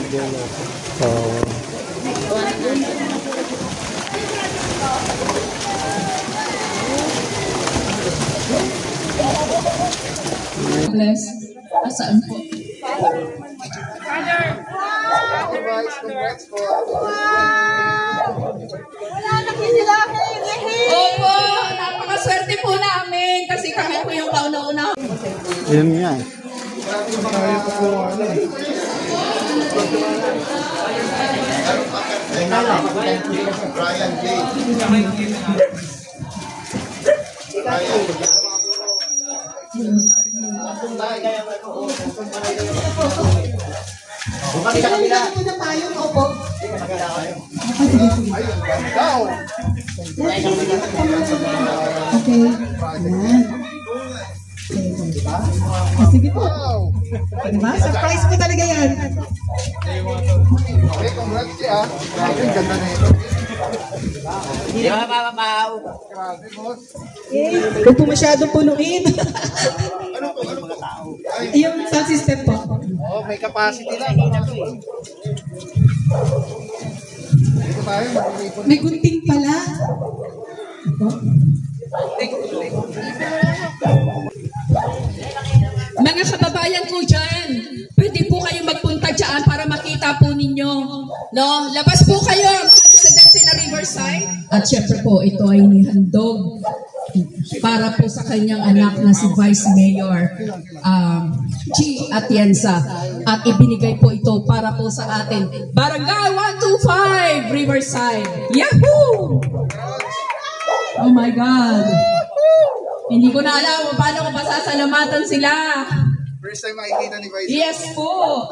Bless. Asaan po? Father! Congrats po. Wala na kinilahi! Opo! Napakaswerte po namin kasi kami po yung kauna-una. Yun nga. Brian J. Bakit ka nila? Ito na tayo, opo. Okay. Ayan. Sige po. Diba? Surprise po talaga yan. Okay, congrats siya. Grabe, ganda na ito. Hindi ba mapapaw? Grabe, boss. Huwag po masyadong punuin. Ano po? Yung sound system po. Oh, may capacity lang. Dito tayo, mag-ipon. May gunting pala. Mga kababayan ko dyan, pwede po kayo magpunta dyan para makita po ninyo. No? Labas po kayo, presidente na Riverside. At syempre po, ito ay nihandog para po sa kanyang anak na si Vice Mayor G. Atienza. At ibinigay po ito para po sa atin. Barangay 125 Riverside. Yahoo! Oh my God! Hindi ko na alam kung paano ko pasasalamatan sila. First time makikita ni Vice. Yes po!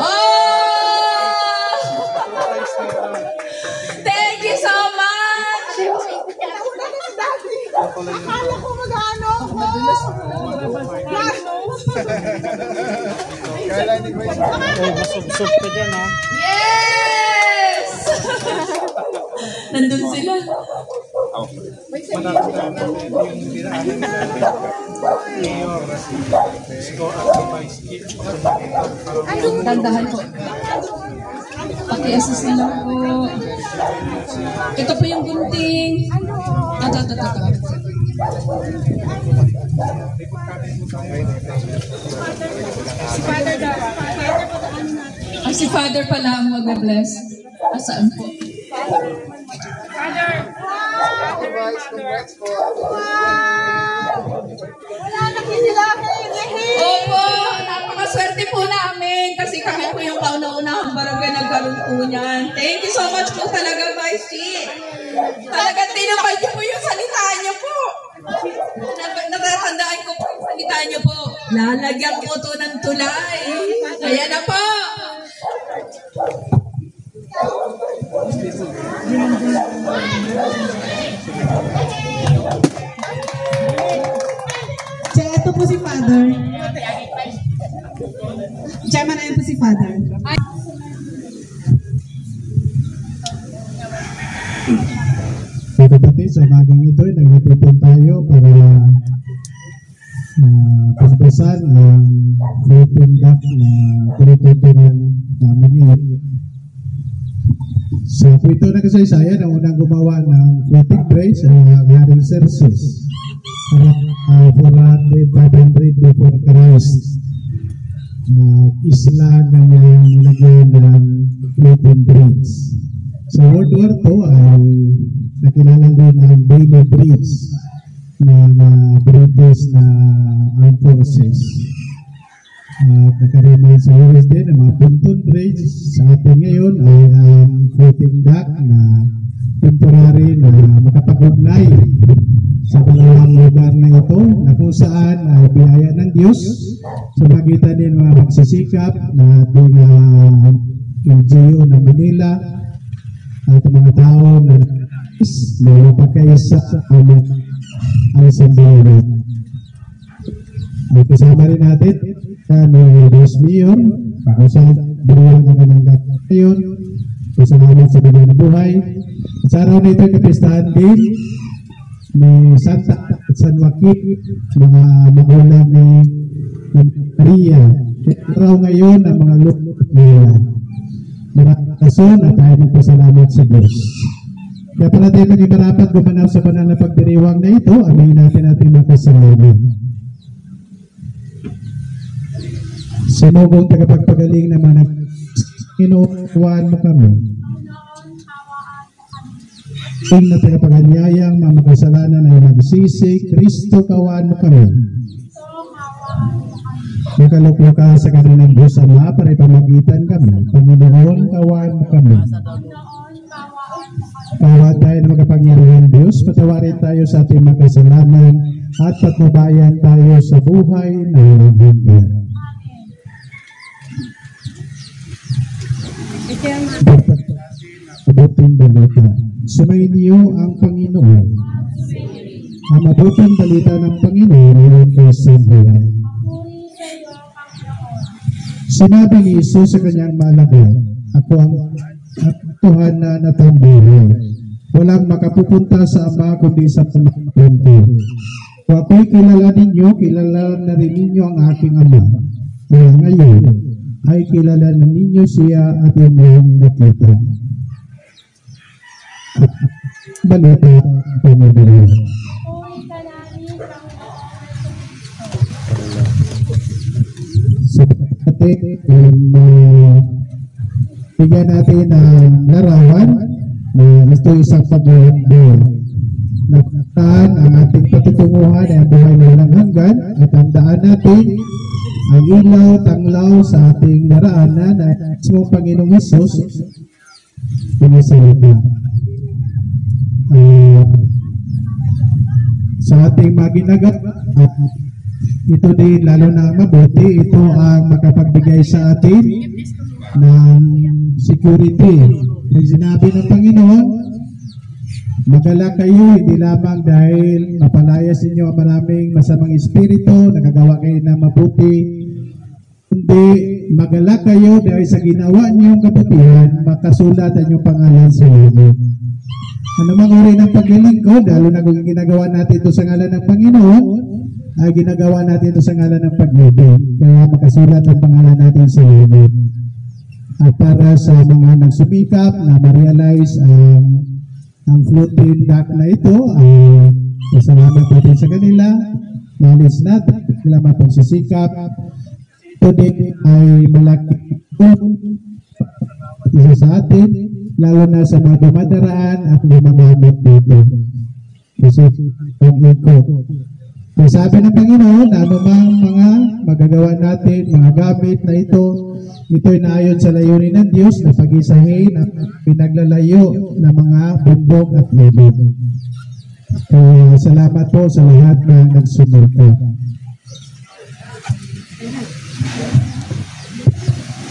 Oh! Thank you so much! Akala ko mag-ano ako. Kala ni Vice. Masubsob ka dyan, ha? Yes! Nandun sila. Dandahan po. Paki-assist na lang po. Ito po yung gunting. Si Father daw. Ay, si Father pala ang mag-bless. Asaan po? Father! Vice, congrats po. Wala na kinilahi! Opo! Napakaswerte po namin kasi kami po yung kauna-unahang barangay nagkaroon po niyan. Thank you so much po talaga, Vice Chief. Talagang tinapay niyo po yung salita niyo po. Natatandaan ko po yung salita niyo po. Lalagyan ko to ng tulay. Ayan na po. Diyan, ito po si Father. Diyan, manayan po si Father. Mga kapatid, sa umagang ito ay nagtitipon tayo para pagbasan ang floating dock na tinututunan namin ngayon. Sa kwento na kasaysayan, ang unang gumawa ng floating bridge ang Haring Xerxes 400-500 before Christ. Isla na nilagyan ng floating bridge. Sa World War II ay nakilala din ang Bailey Bridge ng British na Armed Forces. At nakaroon man sa US din ang mga pontoon bridge. Sa atin ngayon ay ang floating dock na temporary na makapag-ugnay sa dalawang lugar na ito na kung saan ay biyaya ng Diyos sa magitan din mga magsisikap na ating LGU ng Manila at mga tao na mapagkaisa ang sambayanan. At kasama rin natin ni Vice Mayor, pakusang biniwan ng kanyang ngayon, kasalamat sa bigyan ng buhay. Sa araw na ito, kapistahan din ni Santa at San Joaquin, mga magulang ni Maria Araw ngayon ang mga lukot nila. Maraming rason at tayo magpasalamat sa Diyos. Kaya para tayo maging marapat gumanap sa banal na pagdiriwang na ito, aminin natin ating makasalanan. Sinugong tagapagpagaling na mga kinukuhaan mo kami. Ing na tagapaganyayang mga makasalanan ay magsisi, Kristo kawaan mo kami. Makaluklo ka sa kanilang Diyos Ama para ipamagitan kami. Panginoon, kawaan mo kami. Kawaan tayo ng makapangyarihan Diyos, patawarin tayo sa ating makasalanan at patnubayan tayo sa buhay na walang hanggan. Mabuting balita. Sumainyo ang Panginoon. Ang mabuting balita ng Panginoon ay sa buhay. Sinabi ni Isus sa kanyang malagay, ako ang Tuhan na natambuhay. Walang makapupunta sa Ama kundi sa Panginoon. Kung ako'y kilala ninyo, kilala na rin ninyo ang aking Ama. Kaya ngayon ay kilala na ninyo siya at inyong nakita. Balita Panginoon. Sa pagkati, bigyan natin ang larawan na ito isang pag-iambol. Nakatan ang ating patutunguhan ay ang buhay na walang hanggan at tandaan natin ang ilaw, tanglaw sa ating daraanan na mismo Panginoong Hesus pinisalita. Sa ating maginagat at ito din lalo na mabuti, ito ang makapagbigay sa atin ng security. Yung sinabi ng Panginoon, magala kayo hindi lamang dahil mapalaya sa inyo ang maraming masamang espiritu, nakagawa kayo ng mabuti, kundi magala kayo dahil sa ginawa niyong kabutihan, makasulat ang inyong pangalan sa langit. Ano mang uri ng paglilingkod, lalo na kung ginagawa natin ito sa ngalan ng Panginoon, ay ginagawa natin ito sa ngalan ng pag-ibig. Kaya makasulat ang pangalan natin sa langit. At para sa mga nagsumikap na ma-realize ang floating dock na ito, ay pasalamat natin sa kanila. Malis natin, salamat pagsisikap. Ito din ay malaki isa sa atin, lalo na sa mga dumadaraan at lumagamit dito. Kasi ang ikot. So, sabi ng Panginoon, ano mang mga magagawa natin, mga gamit na ito'y naayon sa layunin ng Diyos na pag-isahin at pinaglalayo ng mga bundok at lubog. Kaya salamat po sa lahat na nagsumunta.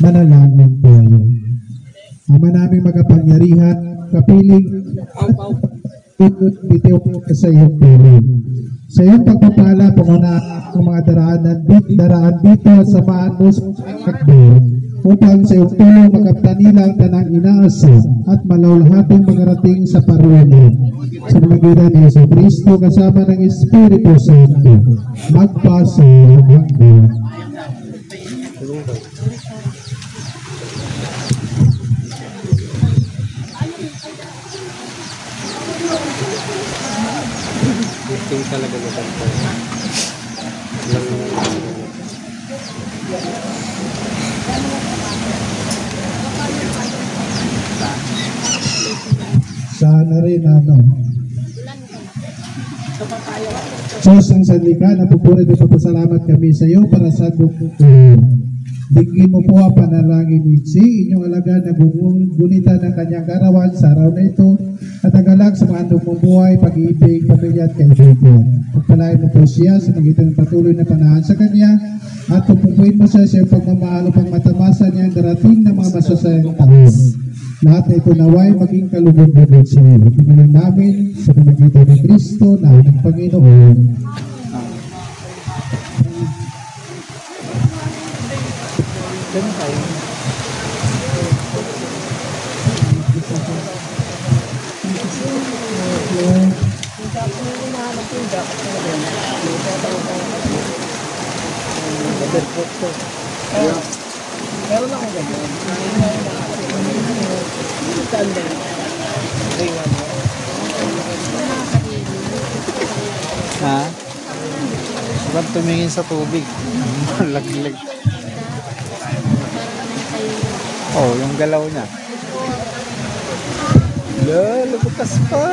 Manalangin tayo. Ama naming magapangyarihan, kapiling bitiw po sa iyong piling. Sa iyong pagpapala, panguna ang mga daraan dito at samaan mo sa kakbo upang sa iyong tulong makaptan nilang tanang inaasa at malawlahatong magarating sa paruwanan. Sa pamagitan ni Yesu Kristo kasama ng Espiritu Santo, magpasa hanggang. Ito talaga maganda. Sana rin Diyos ang sanlika, napupuri at papasalamat kami sa iyo para sa Digin mo po ang panalangin ni Si, inyong alaga na gunita ng kanyang karawan sa araw na ito at agalag sa mga andong mong buhay, pag-ibig, pamilya at kaibigan. Pagpalain mo po siya sa magitan ng patuloy na panahan sa kanya at pumpuin mo siya sa iyong pagmamahal upang matamasa niya ang darating na mga masasayang taon. Lahat na ito naway maging kalubog-lubog sa iyo. Pinalang namin sa pamagitan ng Kristo na ang Panginoon. Ha? Ba't tumingin sa tubig? Laglag. Oh, yung galaw niya. Lubukas pa.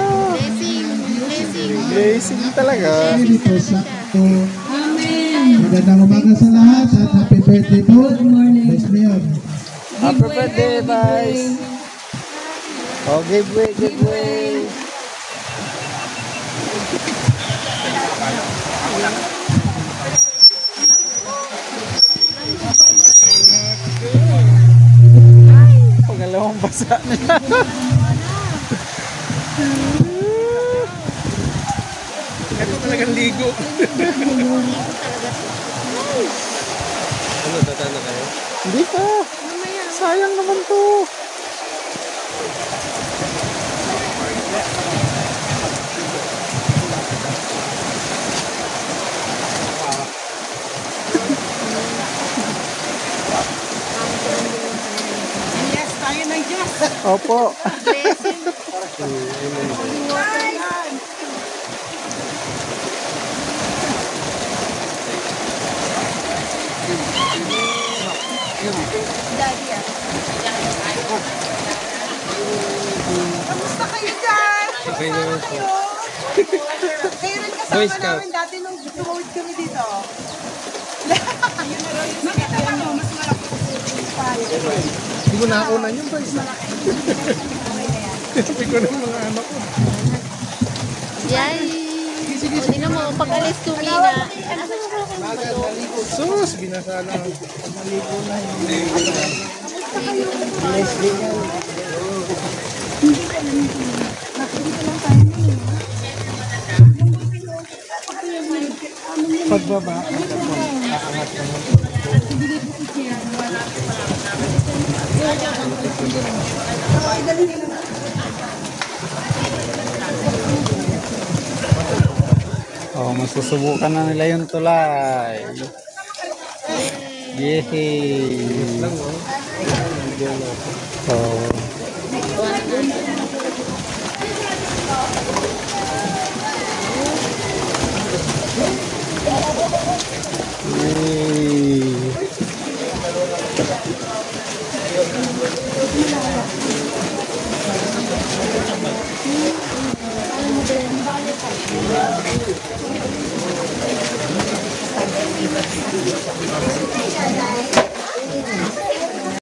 Blessing talaga. Dito sakto. Amen. Magandang umaga sa lahat at happy birthday po. Good morning. Vice Mayor. Happy birthday, Vice. Oh, giveaway, giveaway. Pangalawang basa niya. Ito talagang ligo. Ano, tatana kayo? Hindi pa. Sayang naman to. Yes, tayo ng Diyos. Opo. Kamusta kayo dyan? Okay naman po. Kayo rin Boy kasama Scout. namin dati nung tumawid kami dito. Makita lang mo, mas malaki. Hindi mo nakunan yun, Vice. Sabi ko ng mga anak ko. Yay! O, tingnan mo, pag alis tumina. Sus, binasa lang. Pagbaba. Oh, masusubukan na nila yung tulay. Yehey! Oh.